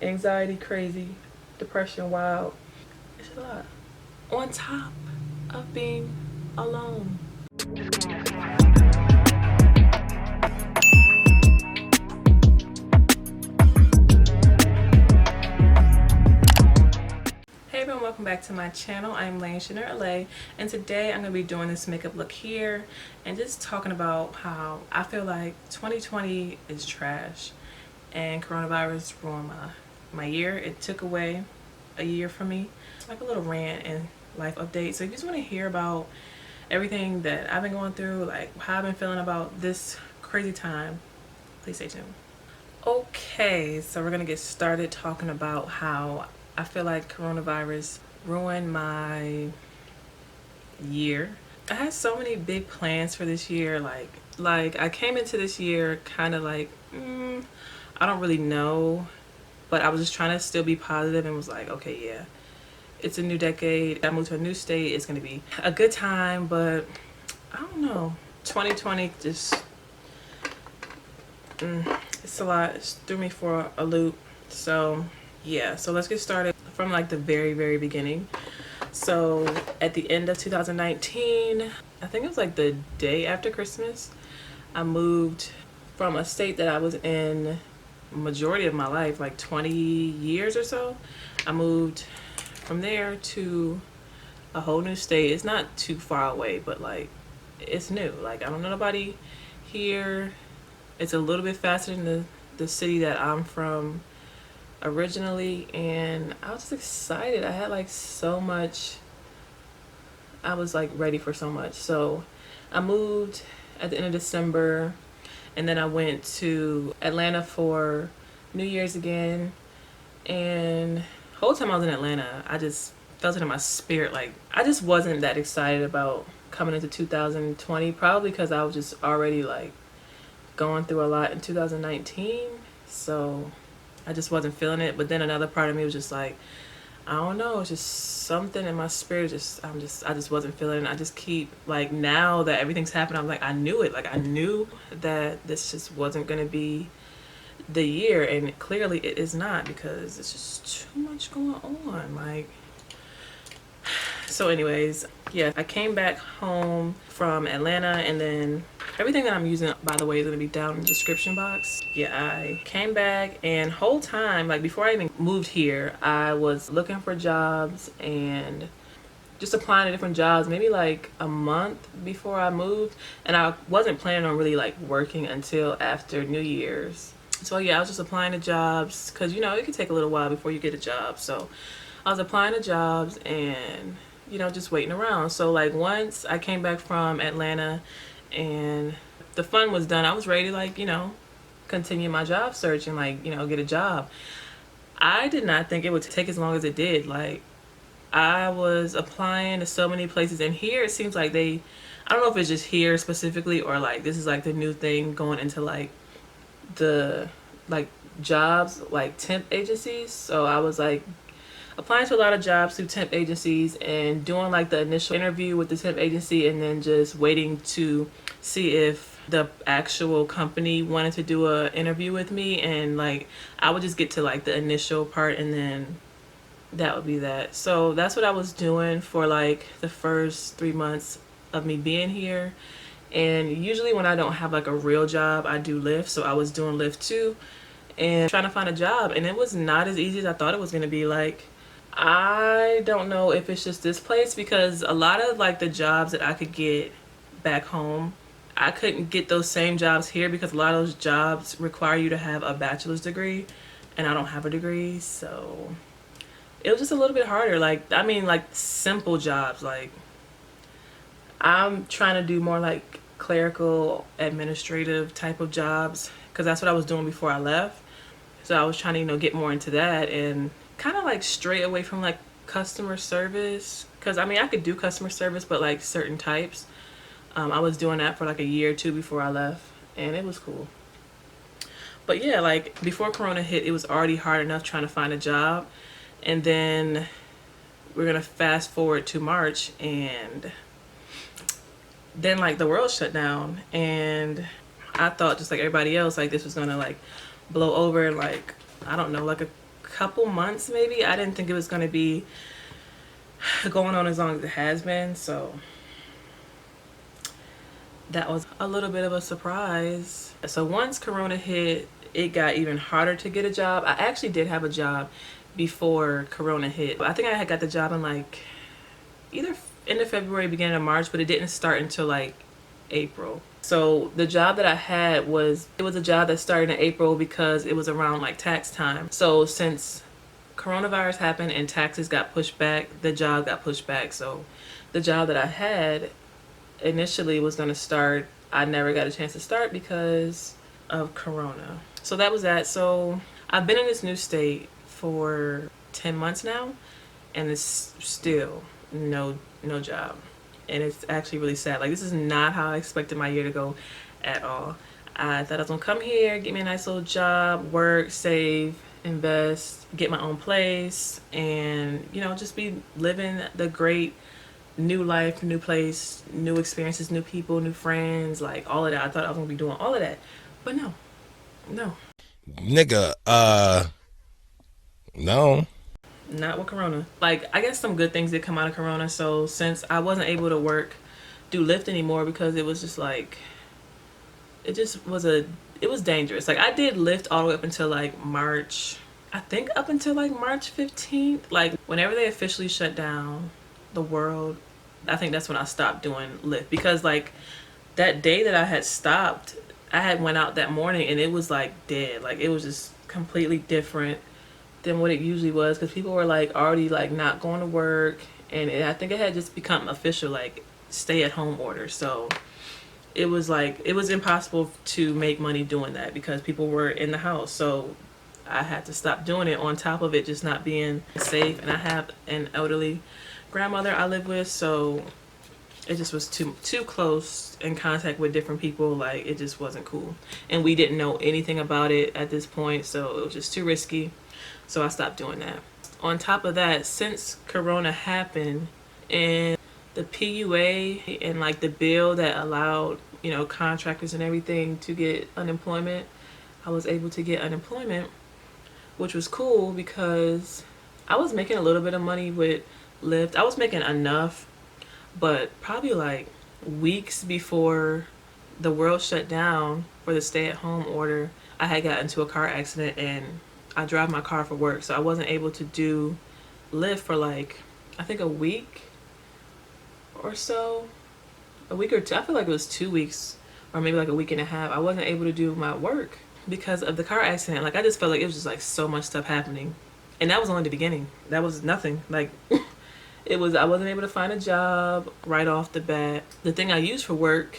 like anxiety crazy, depression wild. It's a lot. On top of being alone. Hey everyone, welcome back to my channel. I'm laicharris, and today I'm going to be doing this makeup look here and just talking about how I feel like 2020 is trash and coronavirus ruined my year. It took away a year from me. It's like a little rant and life update. So if you just want to hear about everything that I've been going through, like how I've been feeling about this crazy time, please stay tuned. Okay, so we're going to get started talking about how I feel like coronavirus ruined my year. I had so many big plans for this year. Like I came into this year kind of like, I don't really know, but I was just trying to still be positive and was like, okay, yeah, it's a new decade. I moved to a new state. It's going to be a good time, but I don't know. 2020 just, it's a lot. It threw me for a loop. So yeah, so let's get started from like the very beginning. So at the end of 2019, I think it was like the day after Christmas, I moved from a state that I was in majority of my life, like 20 years or so. I moved from there to a whole new state. It's not too far away, but like it's new. Like I don't know nobody here. It's a little bit faster than the city that I'm from originally, and I was just excited. I had like so much, I was like ready for so much. So I moved at the end of December, and then I went to Atlanta for New Year's again. And the whole time I was in Atlanta, I just felt it in my spirit. Like I just wasn't that excited about coming into 2020, probably because I was just already like going through a lot in 2019. So I just wasn't feeling it. But then another part of me was just like, I don't know, it's just something in my spirit. I just wasn't feeling it. I just keep like, now that everything's happened, I'm like, I knew it. Like I knew that this just wasn't gonna be the year, and clearly it is not, because it's just too much going on. Like, so anyways, yeah, I came back home from Atlanta, and then everything that I'm using, by the way, is going to be down in the description box. Yeah, I came back, and whole time, like before I even moved here, I was looking for jobs and just applying to different jobs, maybe like a month before I moved. And I wasn't planning on really like working until after New Year's. So yeah, I was just applying to jobs because, you know, it could take a little while before you get a job. So I was applying to jobs and, you know, just waiting around. So like once I came back from Atlanta and the fun was done, I was ready to like, you know, continue my job search and like, you know, get a job. I did not think it would take as long as it did. Like I was applying to so many places, and here it seems like I don't know if it's just here specifically or like this is like the new thing going into like the like jobs, like temp agencies. So I was like applying to a lot of jobs through temp agencies and doing like the initial interview with the temp agency, and then just waiting to see if the actual company wanted to do a interview with me. And like I would just get to like the initial part, and then that would be that. So that's what I was doing for like the first 3 months of me being here. And usually when I don't have like a real job, I do Lyft. So I was doing Lyft too and trying to find a job, and it was not as easy as I thought it was going to be. Like I don't know if it's just this place, because a lot of like the jobs that I could get back home, I couldn't get those same jobs here, because a lot of those jobs require you to have a bachelor's degree, and I don't have a degree. So it was just a little bit harder. Like, I mean, like simple jobs. Like I'm trying to do more like clerical administrative type of jobs, because that's what I was doing before I left. So I was trying to, you know, get more into that and kind of like stray away from like customer service, because I mean I could do customer service, but like certain types. I was doing that for like a year or two before I left, and it was cool. But yeah, like before Corona hit, it was already hard enough trying to find a job, and then we're gonna fast forward to March, and then like the world shut down, and I thought just like everybody else, like this was gonna like blow over in like, I don't know, like a couple months maybe. I didn't think it was going to be going on as long as it has been, so that was a little bit of a surprise. So once Corona hit, it got even harder to get a job. I actually did have a job before Corona hit. I think I had got the job in like either end of February, beginning of March, but it didn't start until like April. So the job that I had was a job that started in April because it was around like tax time. So since coronavirus happened and taxes got pushed back, the job got pushed back. So the job that I had initially was going to start, I never got a chance to start because of Corona. So that was that. So I've been in this new state for 10 months now, and it's still no job. And it's actually really sad. Like, this is not how I expected my year to go at all. I thought I was gonna come here, get me a nice little job, work, save, invest, get my own place, and, you know, just be living the great new life, new place, new experiences, new people, new friends, like all of that. I thought I was gonna be doing all of that, but no. Nigga, no. Not with Corona. Like, I guess some good things did come out of Corona. So since I wasn't able to do Lyft anymore because it was just like, it was dangerous. Like, I did Lyft all the way up until like March, I think up until like March 15th. Like, whenever they officially shut down the world, I think that's when I stopped doing Lyft, because like that day that I had stopped, I had went out that morning and it was like dead. Like, it was just completely different than what it usually was, because people were like already like not going to work, and I think it had just become official, like stay-at-home order. So it was like, it was impossible to make money doing that because people were in the house. So I had to stop doing it, on top of it just not being safe. And I have an elderly grandmother I live with, so it just was too close in contact with different people. Like, it just wasn't cool, and we didn't know anything about it at this point, so it was just too risky. So I stopped doing that. On top of that, since Corona happened and the PUA and like the bill that allowed, you know, contractors and everything to get unemployment, I was able to get unemployment, which was cool because I was making a little bit of money with Lyft. I was making enough, but probably like weeks before the world shut down for the stay-at-home order, I had gotten into a car accident and I drive my car for work, so I wasn't able to do Lyft for like, I think a week or so, a week or two. I feel like it was 2 weeks or maybe like a week and a half. I wasn't able to do my work because of the car accident. Like, I just felt like it was just like so much stuff happening, and that was only the beginning. That was nothing. Like, I wasn't able to find a job right off the bat. The thing I used for work,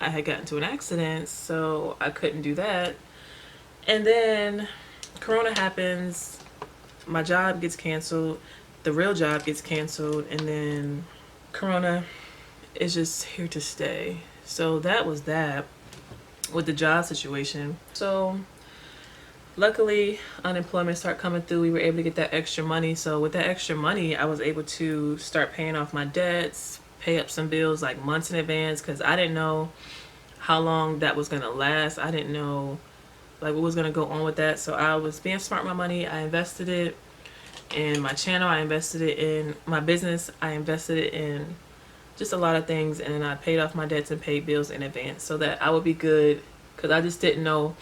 I had gotten into an accident, so I couldn't do that. And then Corona happens, my job gets canceled, the real job gets canceled, and then Corona is just here to stay. So that was that with the job situation. So luckily unemployment started coming through. We were able to get that extra money. So with that extra money, I was able to start paying off my debts, pay up some bills like months in advance, because I didn't know how long that was gonna last. I didn't know like what was gonna go on with that. So I was being smart with my money. I invested it in my channel, I invested it in my business, I invested it in just a lot of things, and then I paid off my debts and paid bills in advance so that I would be good, because I just didn't know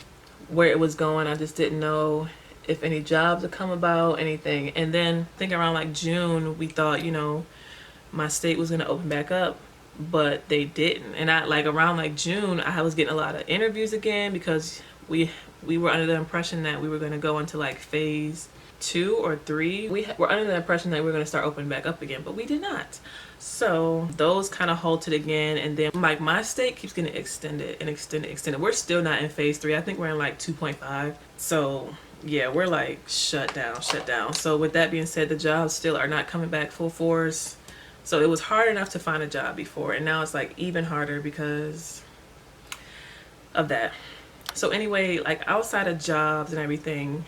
where it was going. I just didn't know if any jobs would come about, anything. And then I think around like June, we thought, you know, my state was gonna open back up, but they didn't. And I like around like June, I was getting a lot of interviews again, because we were under the impression that we were going to go into like phase 2 or 3. We were under the impression that we were going to start opening back up again, but we did not. So those kind of halted again, and then like my state keeps getting extended and extended. We're still not in phase 3. I think we're in like 2.5. So yeah, we're like shut down. So with that being said, the jobs still are not coming back full force. So it was hard enough to find a job before, and now it's like even harder because of that. So anyway, like outside of jobs and everything,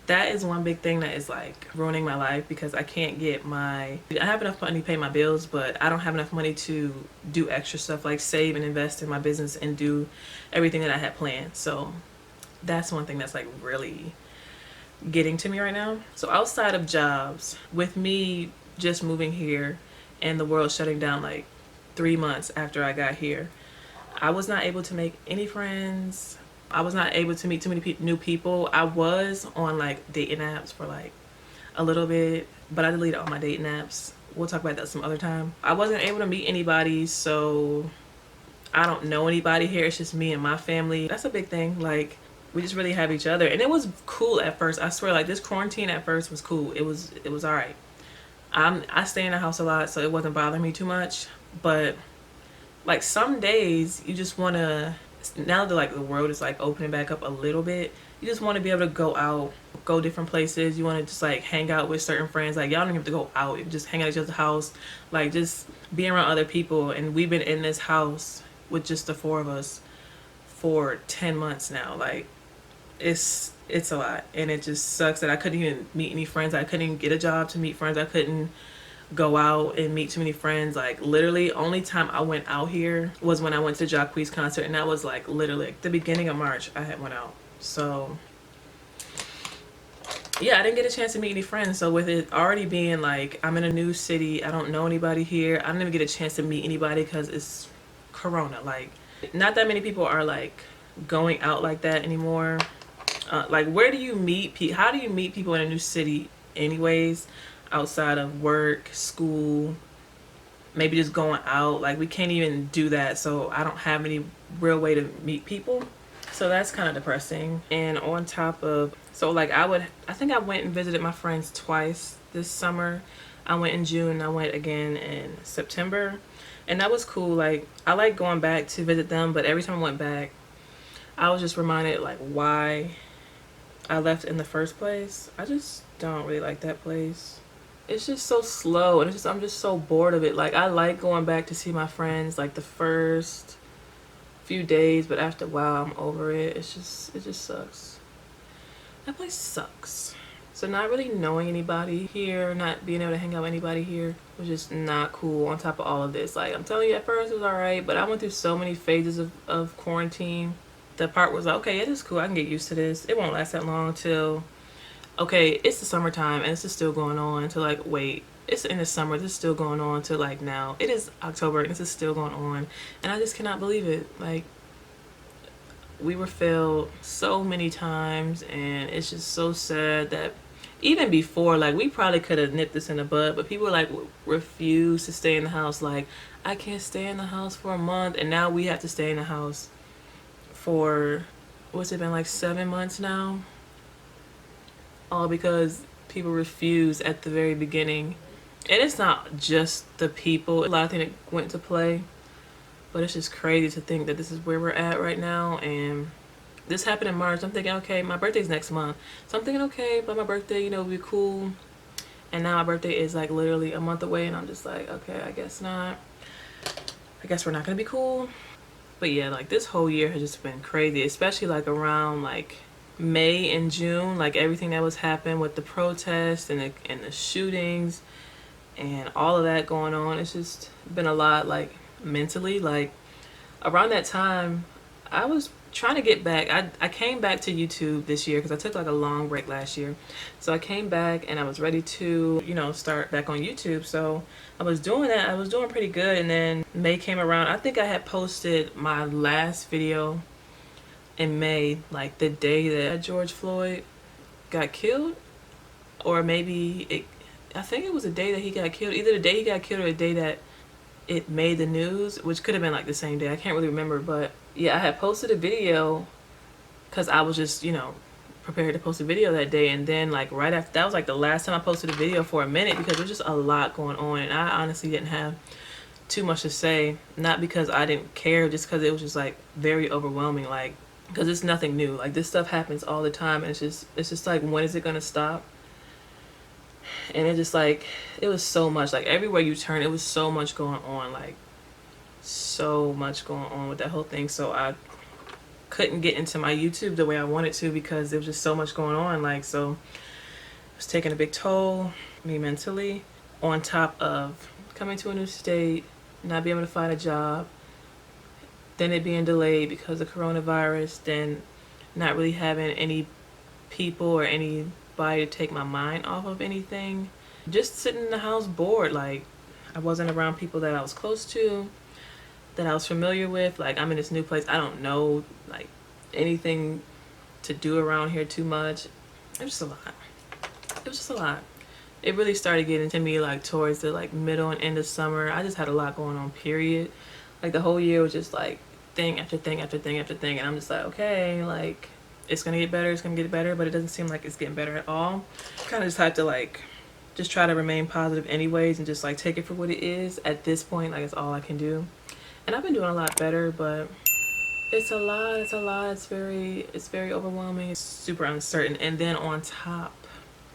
that is one big thing that is like ruining my life, because I can't get I have enough money to pay my bills, but I don't have enough money to do extra stuff like save and invest in my business and do everything that I had planned. So that's one thing that's like really getting to me right now. So outside of jobs, with me just moving here and the world shutting down like 3 months after I got here, I was not able to make any friends. I was not able to meet too many new people. I was on like dating apps for like a little bit, but I deleted all my dating apps. We'll talk about that some other time. I wasn't able to meet anybody, so I don't know anybody here. It's just me and my family. That's a big thing. Like, we just really have each other, and it was cool at first. I swear, like, this quarantine at first was cool. It was all right. I stay in the house a lot, so it wasn't bothering me too much. But like some days, you just want to, now that like the world is like opening back up a little bit, you just want to be able to go out, go different places. You want to just like hang out with certain friends. Like, y'all don't have to go out. You can just hang out at each other's house, like just be around other people. And we've been in this house with just the 4 of us for 10 months now. Like, it's a lot, and it just sucks that I couldn't even meet any friends. I couldn't even get a job to meet friends. I couldn't go out and meet too many friends. Like, literally only time I went out here was when I went to Jacquees concert, and that was like literally like the beginning of March I had went out. So yeah, I didn't get a chance to meet any friends. So with it already being like I'm in a new city, I don't know anybody here, I didn't even get a chance to meet anybody because it's Corona. Like, not that many people are like going out like that anymore. Like, where do you meet people? How do you meet people in a new city anyways, outside of work, school, maybe just going out? Like, we can't even do that, so I don't have any real way to meet people. So that's kind of depressing. And on top of, so like I think I went and visited my friends twice this summer. I went in June and I went again in September, and that was cool. Like, I like going back to visit them, but every time I went back, I was just reminded like why I left in the first place. I just don't really like that place. It's just so slow, and it's just, I'm just so bored of it. Like, I like going back to see my friends like the first few days, but after a while I'm over it. It just sucks. That place sucks. So not really knowing anybody here, not being able to hang out with anybody here was just not cool. On top of all of this, like, I'm telling you, at first it was all right, but I went through so many phases of quarantine. The part was like, okay, it is cool, I can get used to this. It won't last that long until, okay, it's the summertime and this is still going on, to like, wait, it's in the summer, this is still going on, to like now it is October and this is still going on. And I just cannot believe it. Like, we were failed so many times, and it's just so sad that even before, like, we probably could have nipped this in the bud, but people like refuse to stay in the house. Like, I can't stay in the house for a month, and now we have to stay in the house for, what's it been, like 7 months now? All because people refuse at the very beginning. And it's not just the people, a lot of things that went to play, but it's just crazy to think that this is where we're at right now. And this happened in March. I'm thinking, okay, my birthday's next month, so I'm thinking, okay, but my birthday, you know, will be cool. And now my birthday is like literally a month away, and I'm just like, okay, I guess not. I guess we're not gonna be cool. But yeah, like, this whole year has just been crazy, especially like around like May and June, like everything that was happening with the protests and the shootings and all of that going on. It's just been a lot, like, mentally. Like, around that time I was trying to get back. I came back to YouTube this year because I took like a long break last year. So I came back and I was ready to, you know, start back on YouTube. So I was doing that. I was doing pretty good, and then May came around. I think I had posted my last video in May, like the day that George Floyd got killed, or maybe I think it was the day that he got killed. Either the day he got killed or the day that it made the news, which could have been like the same day. I can't really remember, but yeah, I had posted a video because I was just, you know, prepared to post a video that day. And then like right after that was like the last time I posted a video for a minute, because there was just a lot going on, and I honestly didn't have too much to say. Not because I didn't care, just because it was just like very overwhelming. Like, because it's nothing new. Like, this stuff happens all the time, and it's just like, when is it gonna stop? And it just like, it was so much, like everywhere you turn, it was so much going on, like so much going on with that whole thing. So I couldn't get into my YouTube the way I wanted to because there was just so much going on. Like, so it was taking a big toll me mentally, on top of coming to a new state, not being able to find a job, then it being delayed because of coronavirus, then not really having any people or any anybody to take my mind off of anything. Just sitting in the house bored. Like, I wasn't around people that I was close to, that I was familiar with. Like, I'm in this new place. I don't know like anything to do around here too much. It was just a lot. It was just a lot. It really started getting to me like towards the like middle and end of summer. I just had a lot going on, period. Like the whole year was just like thing after thing after thing after thing, and I'm just like, okay, like it's gonna get better, it's gonna get better, but it doesn't seem like it's getting better at all. Kind of just had to like just try to remain positive anyways, and just like take it for what it is at this point. Like, it's all I can do, and I've been doing a lot better, but it's a lot. It's a lot. It's very overwhelming. It's super uncertain. And then on top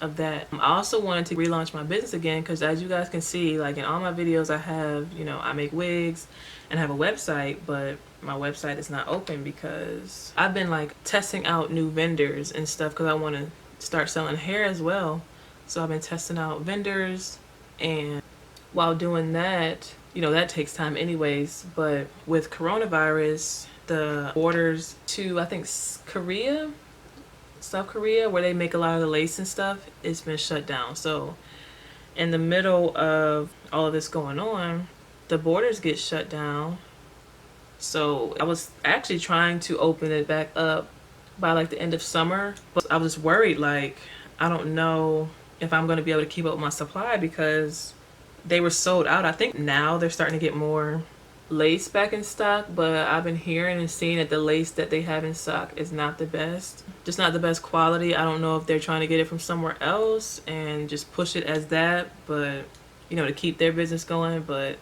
of that, I also wanted to relaunch my business again, because as you guys can see, like in all my videos, I have, you know, I make wigs and have a website, but my website is not open because I've been like testing out new vendors and stuff, because I want to start selling hair as well. So I've been testing out vendors, and while doing that, you know, that takes time anyways. But with coronavirus, the orders to, I think, South Korea, where they make a lot of the lace and stuff, it's been shut down. So in the middle of all of this going on, the borders get shut down. So I was actually trying to open it back up by like the end of summer, but I was worried, like, I don't know if I'm going to be able to keep up with my supply, because they were sold out. I think now they're starting to get more lace back in stock, but I've been hearing and seeing that the lace that they have in stock is not the best, just not the best quality. I don't know if they're trying to get it from somewhere else and just push it as that, but you know, to keep their business going. But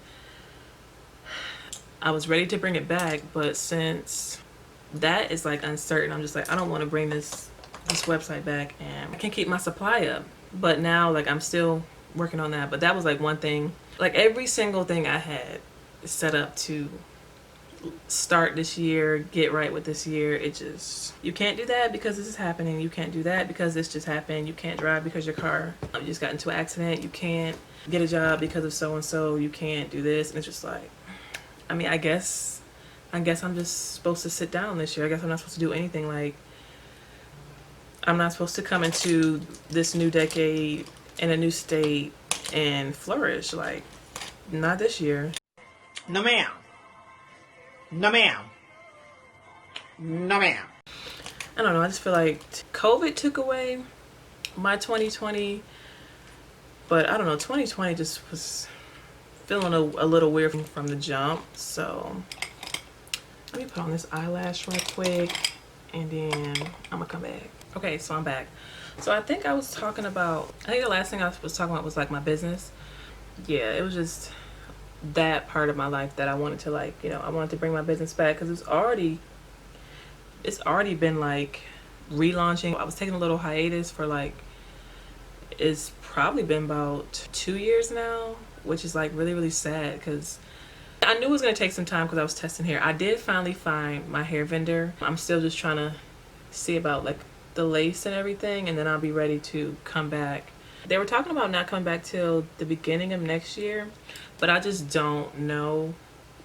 I was ready to bring it back, but since that is like uncertain, I'm just like, I don't want to bring this website back, and I can't keep my supply up. But now, like, I'm still working on that. But that was like one thing, like every single thing I had set up to start this year, get right with this year, it just, you can't do that because this is happening, you can't do that because this just happened, you can't drive because your car, you just got into an accident, you can't get a job because of so and so, you can't do this. And it's just like, I mean, I guess I'm just supposed to sit down this year. I guess I'm not supposed to do anything. Like, I'm not supposed to come into this new decade in a new state and flourish. Like, not this year. No ma'am. No ma'am. No ma'am. I don't know, I just feel like COVID took away my 2020, but I don't know, 2020 just was feeling a little weird from the jump. So let me put on this eyelash right quick, and then I'm gonna come back. Okay, so I'm back. So I think I was talking about, I think the last thing I was talking about was like my business. Yeah, it was just that part of my life that I wanted to, like, you know, I wanted to bring my business back, because it's already been like relaunching. I was taking a little hiatus for like, it's probably been about 2 years now, which is like really sad, because I knew it was going to take some time because I was testing hair. I did finally find my hair vendor. I'm still just trying to see about like the lace and everything, and then I'll be ready to come back. They were talking about not coming back till the beginning of next year, but I just don't know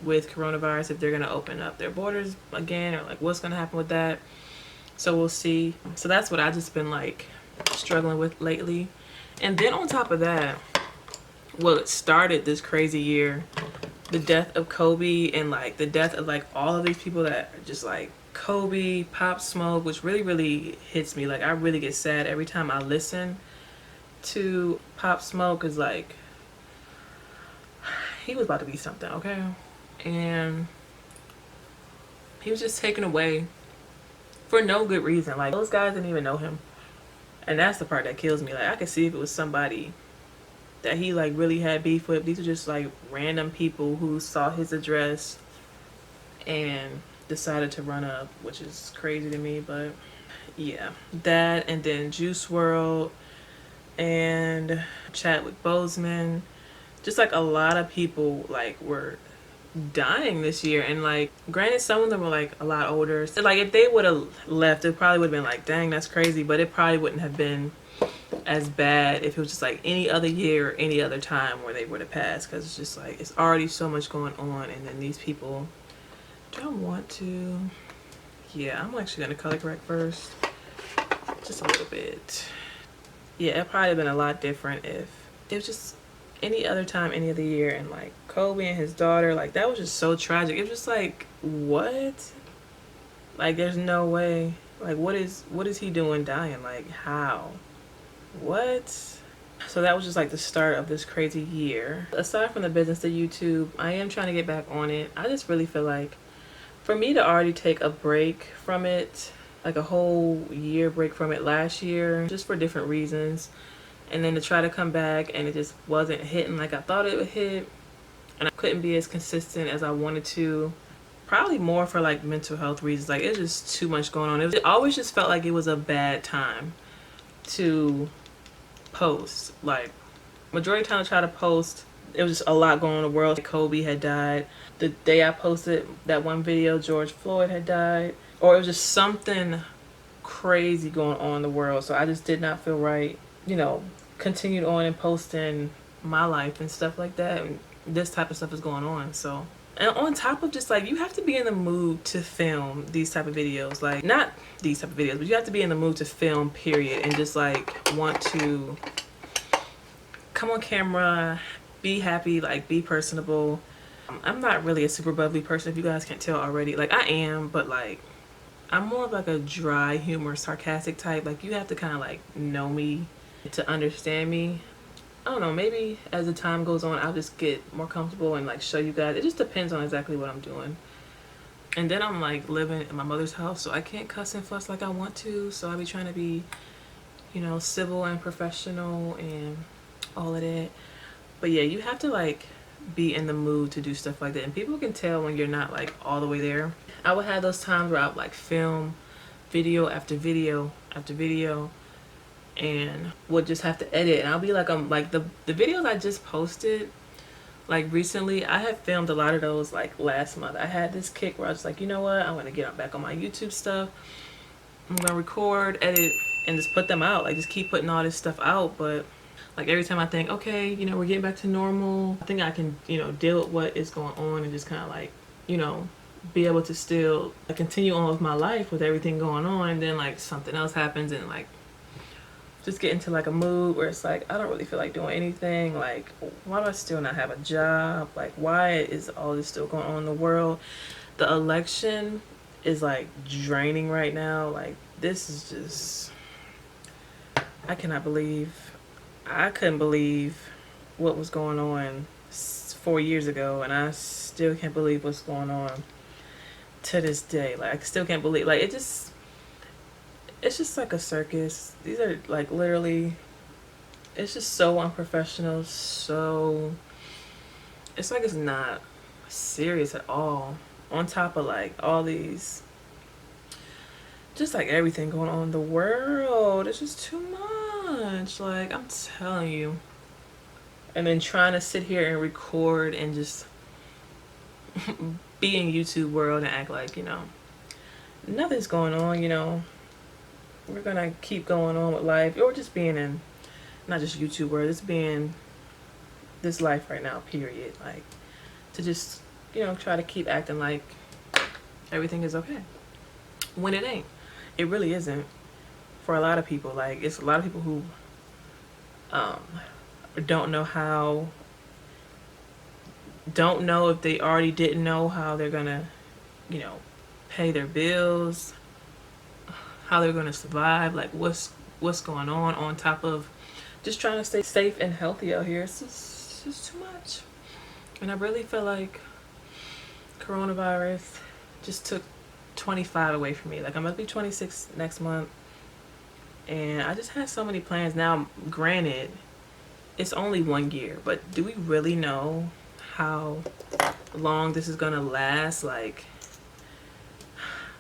with coronavirus if they're going to open up their borders again, or like what's going to happen with that. So we'll see. So that's what I just been like struggling with lately. And then on top of that, what started this crazy year, the death of Kobe, and like the death of like all of these people that are just like Kobe, Pop Smoke, which really hits me. Like, I really get sad every time I listen to Pop Smoke, is like, he was about to be something, okay? And he was just taken away for no good reason. Like, those guys didn't even know him, and that's the part that kills me. Like, I could see if it was somebody that he like really had beef with. These are just like random people who saw his address and decided to run up, which is crazy to me. But yeah, that, and then Juice WRLD and Chadwick Boseman, just like a lot of people like were dying this year. And like, granted, some of them were like a lot older, so like if they would have left, it probably would have been like, dang, that's crazy. But it probably wouldn't have been as bad if it was just like any other year or any other time where they would have passed, because it's just like, it's already so much going on. And then these people, do I want to, yeah, I'm actually gonna color correct first, just a little bit. yeah, it probably been a lot different if it was just any other time, any other year. And like Kobe and his daughter, like that was just so tragic. It was just like, what? Like there's no way. Like what is he doing dying? Like how? What? So that was just like the start of this crazy year. Aside from the business of YouTube, I am trying to get back on it. I just really feel like for me to already take a break from it, like a whole year break from it last year, just for different reasons, and then to try to come back and it just wasn't hitting like I thought it would hit, and I couldn't be as consistent as I wanted to, probably more for like mental health reasons. Like it's just too much going on. It always just felt like it was a bad time to post. Like majority of the time I try to post, it was just a lot going on in the world. Kobe had died. The day I posted that one video, George Floyd had died. Or it was just something crazy going on in the world. So I just did not feel right, you know, continued on and posting my life and stuff like that. And this type of stuff is going on. So, and on top of just like, you have to be in the mood to film these type of videos. Like not these type of videos, but you have to be in the mood to film, period. And just like want to come on camera, be happy, like be personable. I'm not really a super bubbly person, if you guys can't tell already. Like I am, but like I'm more of like a dry humor, sarcastic type. Like you have to kind of like know me to understand me. I don't know, maybe as the time goes on I'll just get more comfortable and like show you guys. It just depends on exactly what I'm doing. And then I'm like living in my mother's house, so I can't cuss and fuss like I want to. So I'll be trying to be, you know, civil and professional and all of that. But yeah, you have to like be in the mood to do stuff like that, and people can tell when you're not like all the way there. I would have those times where I would like film video after video after video and would just have to edit, and I'll be like, I'm like the videos I just posted like recently, I had filmed a lot of those like last month. I had this kick where I was like, you know what, I'm gonna get back on my YouTube stuff, I'm gonna record, edit, and just put them out, like just keep putting all this stuff out. But like every time I think, okay, you know, we're getting back to normal, I think I can, you know, deal with what is going on and just kind of like, you know, be able to still continue on with my life with everything going on. And then like something else happens and like just get into like a mood where it's like I don't really feel like doing anything. Like why do I still not have a job? Like why is all this still going on in the world? The election is like draining right now. Like this is just, I couldn't believe what was going on 4 years ago, and I still can't believe what's going on to this day. Like I still can't believe, like it's just like a circus. These are like literally, it's just so unprofessional. So it's like it's not serious at all, on top of like all these, just like everything going on in the world. It's just too much, like I'm telling you. And then trying to sit here and record and just be in YouTube world and act like, you know, nothing's going on, you know, we're gonna keep going on with life, or just being in, not just YouTube world, just being this life right now, period. Like to just, you know, try to keep acting like everything is okay when it ain't. It really isn't for a lot of people. Like it's a lot of people who don't know if they already didn't know how they're gonna, you know, pay their bills, how they're gonna survive, like what's going on top of just trying to stay safe and healthy out here. It's just too much. And I really feel like coronavirus just took 25 away from me. Like I'm gonna be 26 next month, and I just had so many plans. Now granted, it's only 1 year, but do we really know how long this is gonna last? Like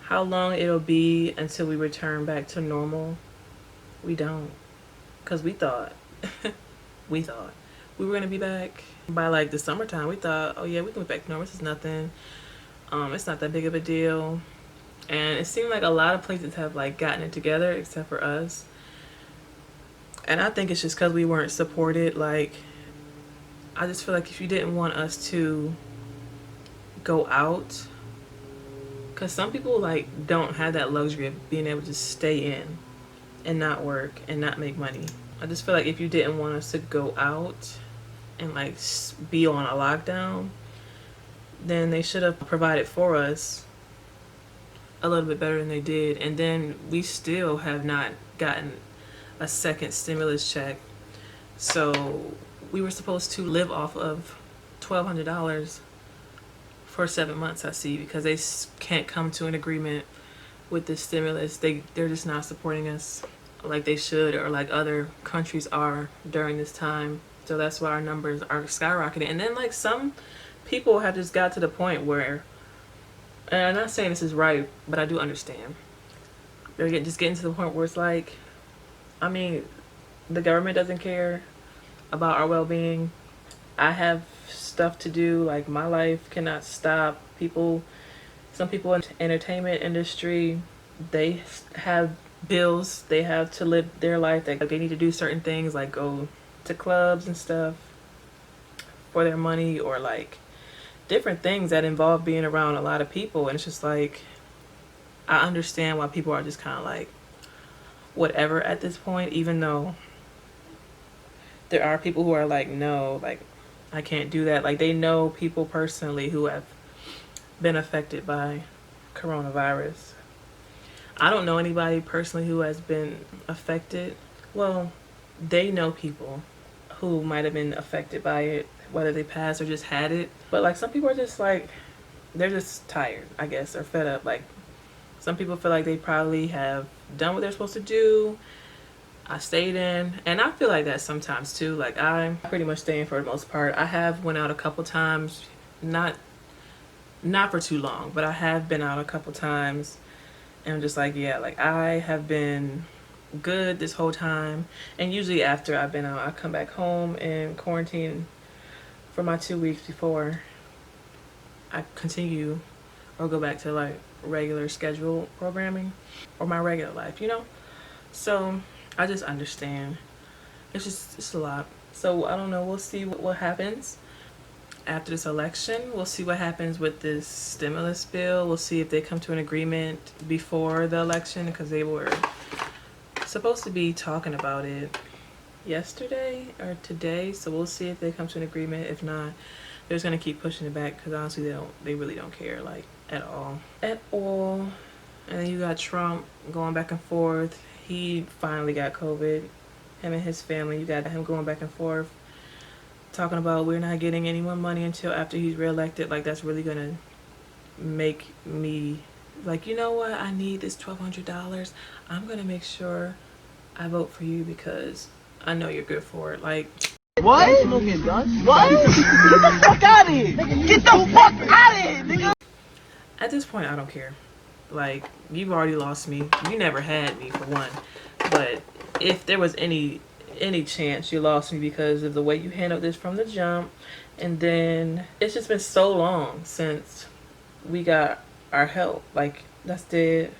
how long it'll be until we return back to normal? We don't, because we thought we were gonna be back by like the summertime. We thought, oh yeah, we can be back to normal, this is nothing, it's not that big of a deal. And it seemed like a lot of places have like gotten it together except for us. And I think it's just because we weren't supported. Like I just feel like if you didn't want us to go out, because some people like don't have that luxury of being able to stay in and not work and not make money. I just feel like if you didn't want us to go out and like be on a lockdown, then they should have provided for us a little bit better than they did. And then we still have not gotten a second stimulus check. So we were supposed to live off of $1,200 for 7 months, I see, because they can't come to an agreement with the stimulus. They're just not supporting us like they should, or like other countries are during this time. So that's why our numbers are skyrocketing. And then like some people have just got to the point where, and I'm not saying this is right, but I do understand, they're just getting to the point where it's like, I mean, the government doesn't care about our well-being. I have stuff to do, like my life cannot stop. Some people in the entertainment industry, they have bills, they have to live their life, they need to do certain things like go to clubs and stuff for their money, or like different things that involve being around a lot of people. And it's just like, I understand why people are just kind of like whatever at this point, even though there are people who are like, no, like I can't do that. Like they know people personally who have been affected by coronavirus. I don't know anybody personally who has been affected. Well, they know people who might have been affected by it, whether they passed or just had it. But like some people are just like, they're just tired, I guess, or fed up. Like some people feel like they probably have done what they're supposed to do. I stayed in, and I feel like that sometimes too. Like I'm pretty much staying for the most part. I have went out a couple times, not for too long, but I have been out a couple times, and I'm just like, yeah, like I have been good this whole time. And usually after I've been out, I come back home and quarantine for my 2 weeks before I continue or go back to like regular scheduled programming or my regular life, you know? So I just understand. It's a lot. So I don't know. We'll see what happens after this election. We'll see what happens with this stimulus bill. We'll see if they come to an agreement before the election, because they were supposed to be talking about it yesterday or today. So we'll see if they come to an agreement. If not, they're just gonna keep pushing it back, because honestly they really don't care, like at all. And then you got Trump going back and forth. He finally got COVID, him and his family. You got him going back and forth talking about we're not getting any more money until after he's reelected. Like that's really gonna make me like, you know what, I need this $1,200. I'm gonna make sure I vote for you because I know you're good for it. Like what? What? Get the fuck out of here! Get the fuck out of here, nigga! At this point, I don't care. Like, you've already lost me. You never had me, for one. But if there was any chance, you lost me because of the way you handled this from the jump. And then it's just been so long since we got our help. Like, that's dead.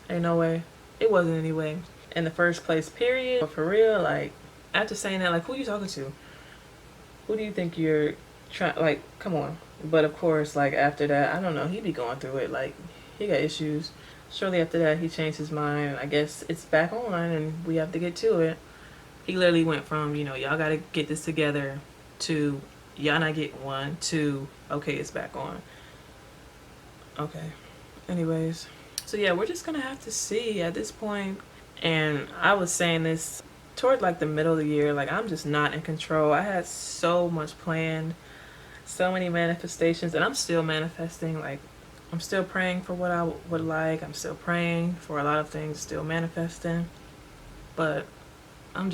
Ain't no way. It wasn't anyway in the first place, period. But for real, like, after saying that, like, who you talking to? Who do you think you're trying, like, come on. But of course, like after that, I don't know, he be going through it. Like he got issues. Shortly after that, he changed his mind. I guess it's back on and we have to get to it. He literally went from, you know, y'all gotta get this together, to y'all not getting one, to okay, it's back on. Okay. Anyways, so yeah, we're just gonna have to see at this point. And I was saying this toward like the middle of the year, like I'm just not in control. I had so much planned, so many manifestations, and I'm still manifesting. Like I'm still praying for what I would like. I'm still praying for a lot of things, still manifesting, but I'm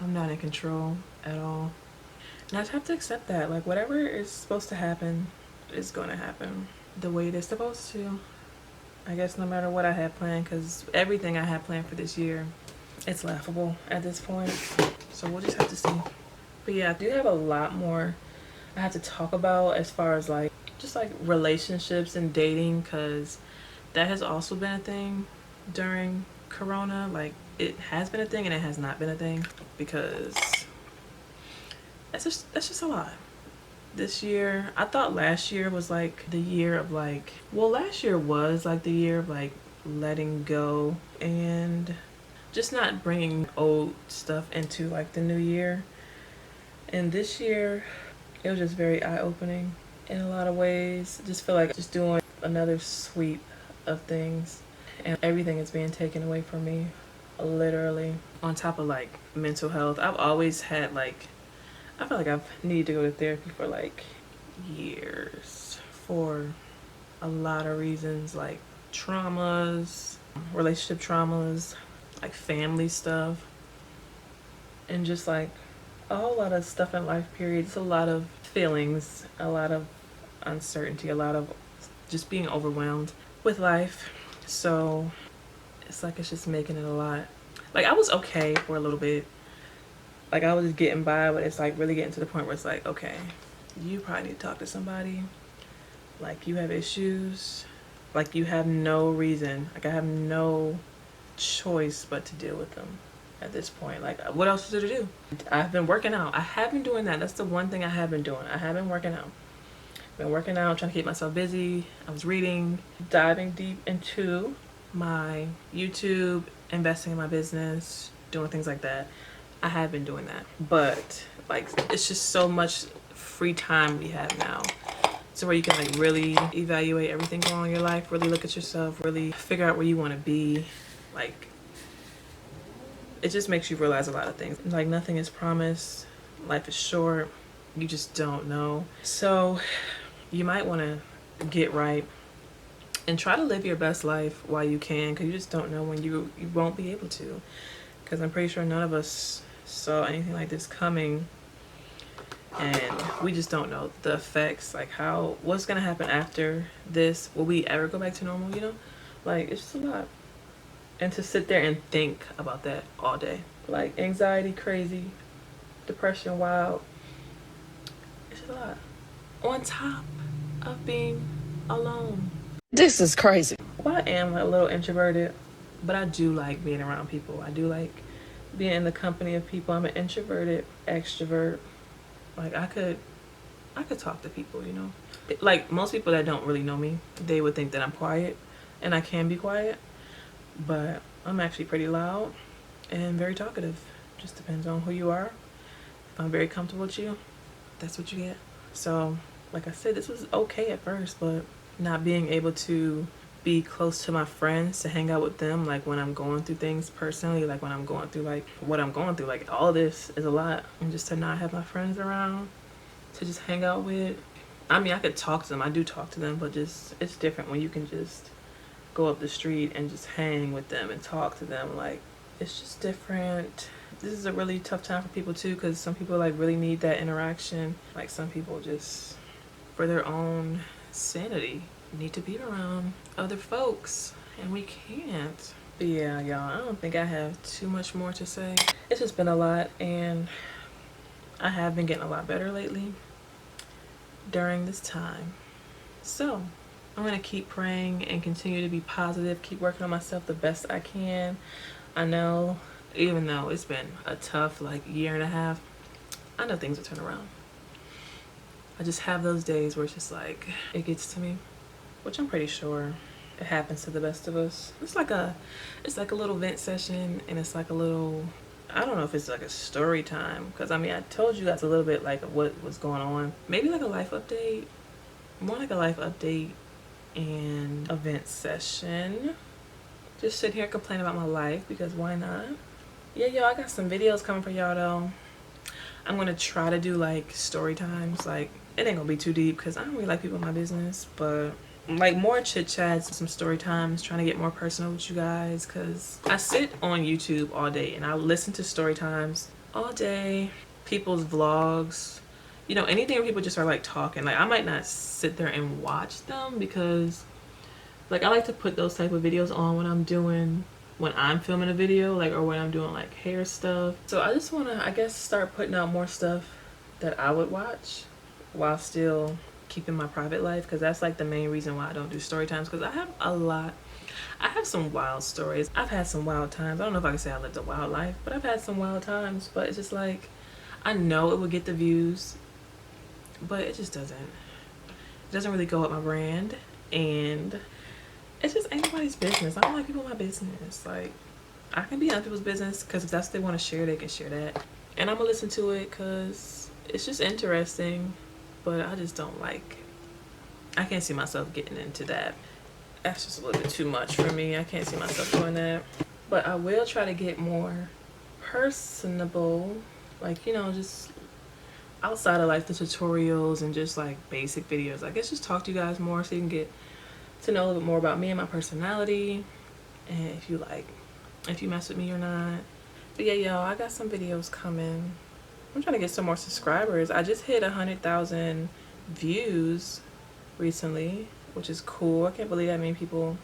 not in control at all. And I just have to accept that, like whatever is supposed to happen is going to happen the way it is supposed to, I guess, no matter what I had planned, because everything I had planned for this year, it's laughable at this point. So we'll just have to see. But yeah, I do have a lot more I have to talk about as far as like just like relationships and dating, because that has also been a thing during Corona. Like it has been a thing and it has not been a thing, because that's just a lot. This year, I thought last year was like the year of like, well, last year was like the year of like letting go, and just not bringing old stuff into like the new year. And this year it was just very eye-opening in a lot of ways. I just feel like just doing another sweep of things, and everything is being taken away from me, literally. On top of like mental health, I've always had like, I feel like I've needed to go to therapy for like years for a lot of reasons, like traumas, relationship traumas, like family stuff, and just like a whole lot of stuff in life, period. It's a lot of feelings, a lot of uncertainty, a lot of just being overwhelmed with life. So it's like it's just making it a lot. Like I was okay for a little bit, like I was just getting by, but it's like really getting to the point where it's like, okay, you probably need to talk to somebody. Like you have issues, like you have no reason, like I have no choice but to deal with them at this point. Like what else is there to do? I've been working out. I have been doing that. That's the one thing I have been doing. I have been working out. Been working out, trying to keep myself busy. I was reading, diving deep into my YouTube, investing in my business, doing things like that. I have been doing that, but like it's just so much free time we have now, so where you can like really evaluate everything going on in your life, really look at yourself, really figure out where you want to be. Like it just makes you realize a lot of things. Like nothing is promised, life is short, you just don't know. So you might want to get right and try to live your best life while you can, because you just don't know when you won't be able to. Because I'm pretty sure none of us saw anything like this coming, and we just don't know the effects, like what's gonna happen after this. Will we ever go back to normal, you know? Like it's just a lot. And to sit there and think about that all day, like anxiety crazy, depression wild, it's just a lot, on top of being alone. This is crazy. Well, I am a little introverted, but I do like being around people. I do like being in the company of people. I'm an introverted extrovert. Like I could talk to people, you know? Like most people that don't really know me, they would think that I'm quiet, and I can be quiet, but I'm actually pretty loud and very talkative. Just depends on who you are. If I'm very comfortable with you, that's what you get. So like I said, this was okay at first, but not being able to be close to my friends, to hang out with them, like when I'm going through things personally, like when I'm going through like what I'm going through, like all this is a lot. And just to not have my friends around to just hang out with. I mean, I could talk to them, I do talk to them, but just it's different when you can just go up the street and just hang with them and talk to them. Like it's just different. This is a really tough time for people too, because some people like really need that interaction. Like some people just for their own sanity need to be around other folks, and we can't. But yeah, y'all, I don't think I have too much more to say. It's just been a lot, and I have been getting a lot better lately during this time. So I'm gonna keep praying and continue to be positive, keep working on myself the best I can. I know, even though it's been a tough like year and a half, I know things will turn around. I just have those days where it's just like it gets to me, which I'm pretty sure it happens to the best of us. It's like a little vent session, and it's like a little, I don't know if it's like a story time, because I mean I told you guys a little bit like what was going on. Maybe like a life update, more like a life update and a vent session. Just sit here and complain about my life, because why not? Yeah, y'all, I got some videos coming for y'all though. I'm gonna try to do like story times. Like it ain't gonna be too deep, because I don't really like people in my business, but like more chit chats, some story times, trying to get more personal with you guys, because I sit on YouTube all day and I listen to story times all day, people's vlogs, you know, anything where people just are like talking. Like I might not sit there and watch them, because like I like to put those type of videos on when I'm filming a video, like, or when I'm doing like hair stuff. So I just want to, I guess, start putting out more stuff that I would watch while still keeping my private life, because that's like the main reason why I don't do story times, because I have some wild stories. I've had some wild times. I don't know if I can say I lived a wild life, but I've had some wild times. But it's just like, I know it would get the views, but it just doesn't. It doesn't really go with my brand, and it's just anybody's business. I don't like people in my business. Like, I can be on people's business, because if that's what they want to share, they can share that. And I'm gonna listen to it because it's just interesting, but I just don't like, I can't see myself getting into that. That's just a little bit too much for me. I can't see myself doing that. But I will try to get more personable, like, you know, just outside of like the tutorials and just like basic videos. I guess just talk to you guys more so you can get to know a little bit more about me and my personality, and if you mess with me or not. But yeah, y'all, I got some videos coming. I'm trying to get some more subscribers. I just hit 100,000 views recently, which is cool. I can't believe that many people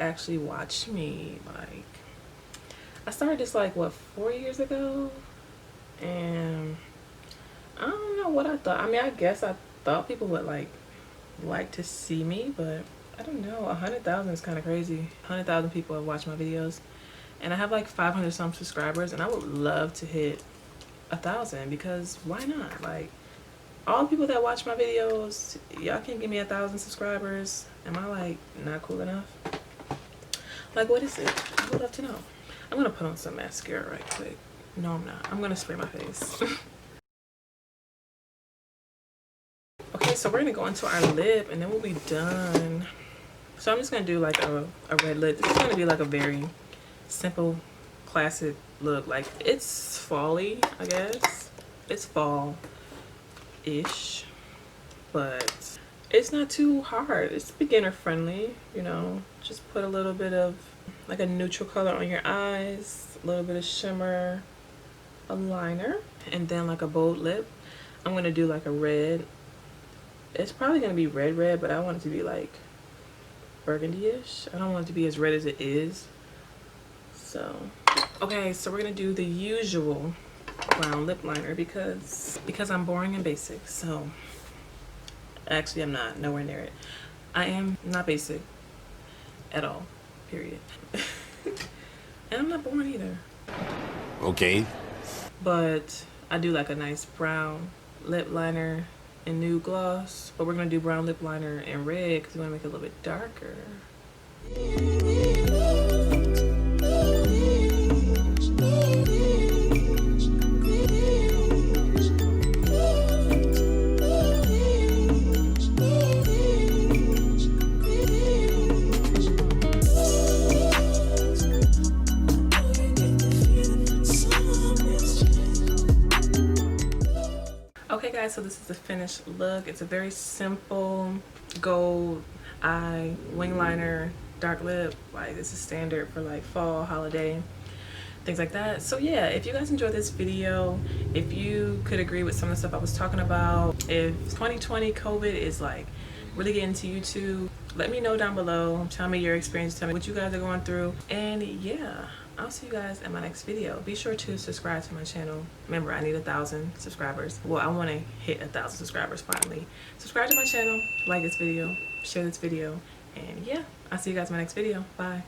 actually watch me. Like, I started this like what, 4 years ago, and I don't know what I thought. I mean, I guess I thought people would like to see me, but I don't know. 100,000 is kind of crazy. 100,000 people have watched my videos, and I have like 500 some subscribers, and I would love to hit 1,000, because why not? Like, all the people that watch my videos, y'all can give me 1,000 subscribers. Am I like not cool enough? Like, what is it? I would love to know. I'm gonna put on some mascara right quick. No, I'm not. I'm gonna spray my face. Okay, so we're gonna go into our lip and then we'll be done. So I'm just gonna do like a red lip. This is gonna be like a very simple, classic look. Like, it's fall-y, I guess. It's fall-ish, but it's not too hard. It's beginner friendly, you know. Just put a little bit of like a neutral color on your eyes, a little bit of shimmer, a liner, and then like a bold lip. I'm gonna do like a red. It's probably gonna be red, but I want it to be like burgundy-ish. I don't want it to be as red as it is. So, okay, so we're gonna do the usual brown lip liner because I'm boring and basic. So, actually, I'm not, nowhere near it. I am not basic at all, period. And I'm not boring either. Okay. But I do like a nice brown lip liner and nude gloss, but we're gonna do brown lip liner and red because we want to make it a little bit darker. Okay guys, so this is the finished look. It's a very simple gold eye wing liner, dark lip. Like, this is standard for like fall, holiday, things like that. So yeah, if you guys enjoyed this video, if you could agree with some of the stuff I was talking about, if 2020 COVID is like really getting to you too, let me know down below. Tell me your experience, tell me what you guys are going through, and yeah, I'll see you guys in my next video. Be sure to subscribe to my channel. Remember, I need 1,000 subscribers. Well, I want to hit 1,000 subscribers finally. Subscribe to my channel, like this video, share this video, and yeah, I'll see you guys in my next video. Bye.